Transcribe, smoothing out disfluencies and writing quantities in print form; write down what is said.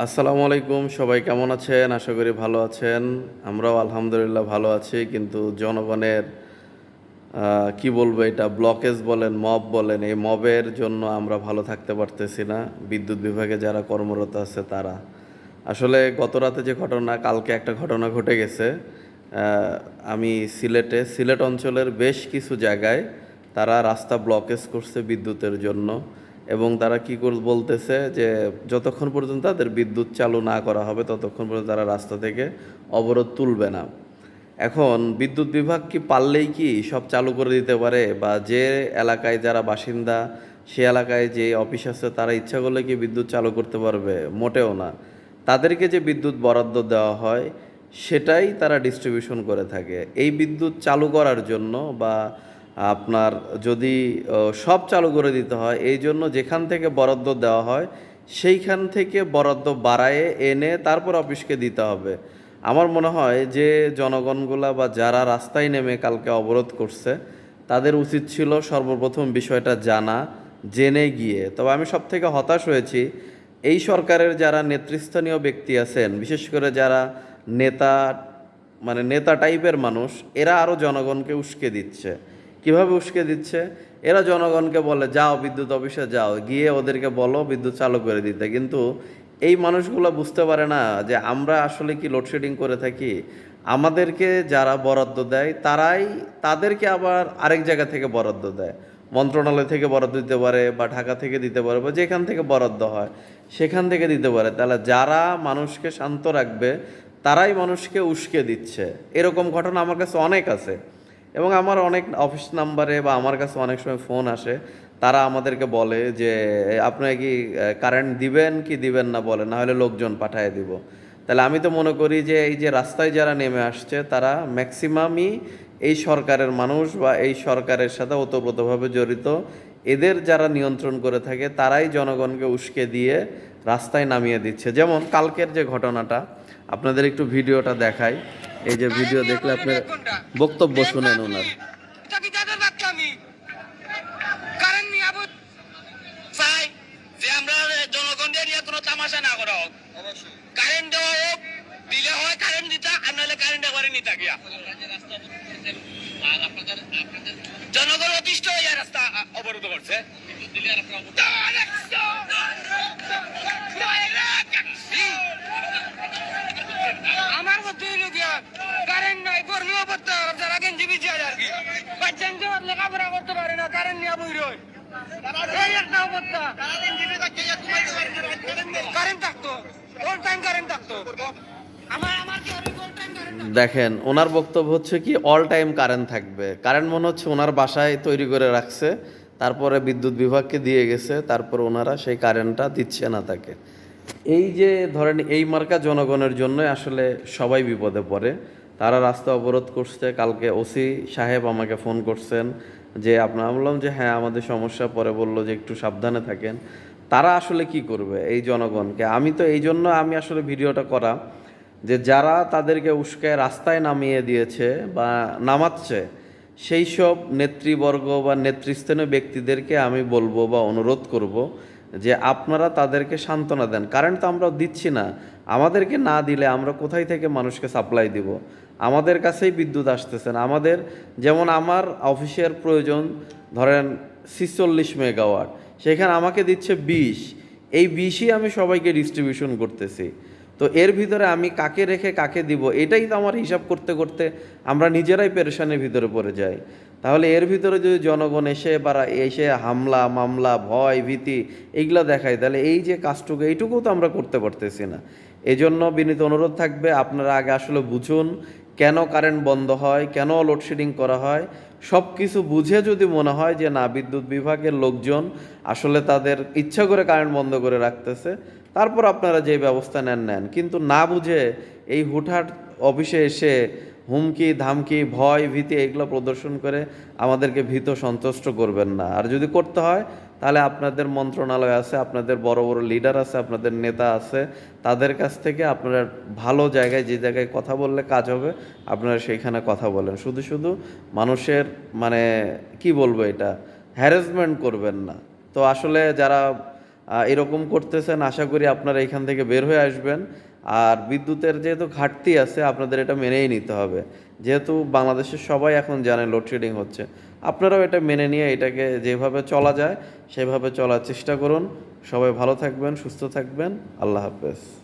আসসালামু আলাইকুম, সবাই কেমন আছেন? আশা করি ভালো আছেন। আমরাও আলহামদুলিল্লাহ ভালো আছি। কিন্তু জনগণের কি বলবো, এটা ব্লকেজ বলেন, মব বলেন, এই মবের জন্য আমরা ভালো থাকতে পারতেছি না। বিদ্যুৎ বিভাগে যারা কর্মরত আছে তারা আসলে গত রাতে যে ঘটনা, কালকে একটা ঘটনা ঘটে গেছে। আমি সিলেট অঞ্চলের বেশ কিছু জায়গায় তারা রাস্তা ব্লকেজ করছে বিদ্যুতের জন্য। এবং তারা কি বলতেছে যে যতক্ষণ পর্যন্ত তাদের বিদ্যুৎ চালু না করা হবে ততক্ষণ পর্যন্ত তারা রাস্তা থেকে অবরোধ তুলবে না। এখন বিদ্যুৎ বিভাগ কি পারলেই কি সব চালু করে দিতে পারে? বা যে এলাকায় যারা বাসিন্দা, সে এলাকায় যে অফিস আছে, তারা ইচ্ছা করলে কি বিদ্যুৎ চালু করতে পারবে? মোটেও না। তাদেরকে যে বিদ্যুৎ বরাদ্দ দেওয়া হয় সেটাই তারা ডিস্ট্রিবিউশন করে থাকে। এই বিদ্যুৎ চালু করার জন্য বা আপনার যদি সব চালু করে দিতে হয়, এই জন্য যেখান থেকে বরাদ্দ দেওয়া হয় সেইখান থেকে বরাদ্দ বাড়ায়ে এনে তারপর অফিসকে দিতে হবে। আমার মনে হয় যে জনগণগুলা বা যারা রাস্তায় নেমে কালকে অবরোধ করছে, তাদের উচিত ছিল সর্বপ্রথম বিষয়টা জানা, জেনে গিয়ে। তবে আমি সবথেকে হতাশ হয়েছি এই সরকারের যারা নেতৃস্থানীয় ব্যক্তি আছেন, বিশেষ করে যারা নেতা, মানে নেতা টাইপের মানুষ, এরা আরও জনগণকে উস্কে দিচ্ছে। কিভাবে উস্কে দিচ্ছে? এরা জনগণকে বলে যাও বিদ্যুৎ অফিসে যাও, গিয়ে ওদেরকে বলো বিদ্যুৎ চালু করে দিতে। কিন্তু এই মানুষগুলো বুঝতে পারে না যে আমরা আসলে কি লোডশেডিং করে থাকি। আমাদেরকে যারা বরাদ্দ দেয় তাদেরকে আবার আরেক জায়গা থেকে বরাদ্দ দেয়। মন্ত্রণালয় থেকে বরাদ্দ দিতে পারে, বা ঢাকা থেকে দিতে পারে, বা যেখান থেকে বরাদ্দ হয় সেখান থেকে দিতে পারে। তাহলে যারা মানুষকে শান্ত রাখবে তারাই মানুষকে উস্কে দিচ্ছে। এরকম ঘটনা আমার কাছে অনেক আছে। এবং আমার অনেক অফিস নাম্বারে বা আমার কাছে অনেক সময় ফোন আসে, তারা আমাদেরকে বলে যে আপনারা কি কারেন্ট দিবেন কি দিবেন না বলেন, না হলে লোকজন পাঠিয়ে দিব। তাহলে আমি তো মনে করি যে এই যে রাস্তায় যারা নেমে আসছে তারা ম্যাক্সিমামই এই সরকারের মানুষ বা এই সরকারের সাথে ওতপ্রোতভাবে জড়িত। এদের যারা নিয়ন্ত্রণ করে থাকে তারাই জনগণকে উস্কে দিয়ে রাস্তায় নামিয়ে দিচ্ছে। যেমন কালকের যে ঘটনাটা, আপনাদের একটু ভিডিওটা দেখাই। এই যে ভিডিও দেখলে আপনার বক্তব্য শুনেন ওনার। জনগণের নিয়ে কোনো তামাশা না করা হোক, কারেন্ট দেওয়া হোক, দিলে হয় কারেন্ট দিতা, আর নাহলে কারেন্ট একবারে নিতা গিয়া জনগণ অতিষ্ঠ হইয়া রাস্তা অবরোধ করছে। আমার মধ্যে কারেন্ট নাই, কর্মীও করতে হবে, যারা গেঞ্জি বিছিয়ে আর কি বাচ্চান লেখাপড়া করতে পারে না, কারেন্ট নিয়ে বই রয়। এই একটা অবস্থা, কারেন্ট থাকতো, অল টাইম কারেন্ট থাকতো। দেখেন ওনার বক্তব্য হচ্ছে কি অল টাইম কারেন্ট থাকবে। কারেন্ট মনে হচ্ছে ওনার বাসায় তৈরি করে রাখছে, তারপরে বিদ্যুৎ বিভাগকে দিয়ে গেছে, তারপর ওনারা সেই কারেন্টটা দিচ্ছে না তাকে। এই যে ধরেন এই মার্কা জনগণের জন্যই আসলে সবাই বিপদে পড়ে। তারা রাস্তা অবরোধ করছে। কালকে ওসি সাহেব আমাকে ফোন করছেন যে আপনার, বললাম যে হ্যাঁ আমাদের সমস্যা, পরে বললো যে একটু সাবধানে থাকেন। তারা আসলে কি করবে এই জনগণকে? আমি তো এই জন্য আমি আসলে ভিডিওটা করা, যে যারা তাদেরকে উস্কায় রাস্তায় নামিয়ে দিয়েছে বা নামাচ্ছে, সেই সব নেতৃবর্গ বা নেতৃস্থানীয় ব্যক্তিদেরকে আমি বলবো বা অনুরোধ করব যে আপনারা তাদেরকে সান্ত্বনা দেন। কারেন্ট তো আমরা দিচ্ছি না, আমাদেরকে না দিলে আমরা কোথায় থেকে মানুষকে সাপ্লাই দিব? আমাদের কাছেই বিদ্যুৎ আসতেছে না। আমাদের যেমন আমার অফিসের প্রয়োজন ধরেন 46 মেগাওয়াট, সেখানে আমাকে দিচ্ছে 20। এই 20ই আমি সবাইকে ডিস্ট্রিবিউশন করতেছি। তো এর ভিতরে আমি কাকে রেখে কাকে দিব, এটাই তো আমার হিসাব করতে করতে আমরা নিজেরাই পেরেশানের ভিতরে পড়ে যাই। তাহলে এর ভিতরে যদি জনগণ এসে হামলা মামলা ভয় ভীতি এইগুলো দেখায়, তাহলে এই যে কাজটুকু এইটুকুও তো আমরা করতে পারতেছি না। এই জন্য বিনীত অনুরোধ থাকবে, আপনারা আগে আসলে বুঝুন কেন কারেন্ট বন্ধ হয়, কেন লোডশেডিং করা হয়। সব কিছু বুঝে যদি মনে হয় যে না বিদ্যুৎ বিভাগের লোকজন আসলে তাদের ইচ্ছা করে কারেন্ট বন্ধ করে রাখতেছে, তারপর আপনারা যে ব্যবস্থা নেন। কিন্তু না বুঝে এই হুটহাট অফিসে এসে হুমকি ধামকি ভয় ভীতি এগুলো প্রদর্শন করে আমাদেরকে ভীত সন্তুষ্ট করবেন না। আর যদি করতে হয় তাহলে আপনাদের মন্ত্রণালয় আছে, আপনাদের বড় বড় লিডার আছে, আপনাদের নেতা আছে, তাদের কাছ থেকে আপনারা ভালো জায়গায়, যে জায়গায় কথা বললে কাজ হবে আপনারা সেইখানে কথা বলেন। শুধু শুধু মানুষের মানে কি বলবো এটা হ্যারাসমেন্ট করবেন না। তো আসলে যারা এরকম করতেছেন, আশা করি আপনারা এখান থেকে বের হয়ে আসবেন। আর বিদ্যুতের যেহেতু ঘাটতি আছে, আপনাদের এটা মেনেই নিতে হবে। যেহেতু বাংলাদেশের সবাই এখন জানে লোডশেডিং হচ্ছে, আপনারাও এটা মেনে নিয়ে এটাকে যেভাবে চলা যায় সেভাবে চলার চেষ্টা করুন। সবাই ভালো থাকবেন, সুস্থ থাকবেন। আল্লাহ হাফেজ।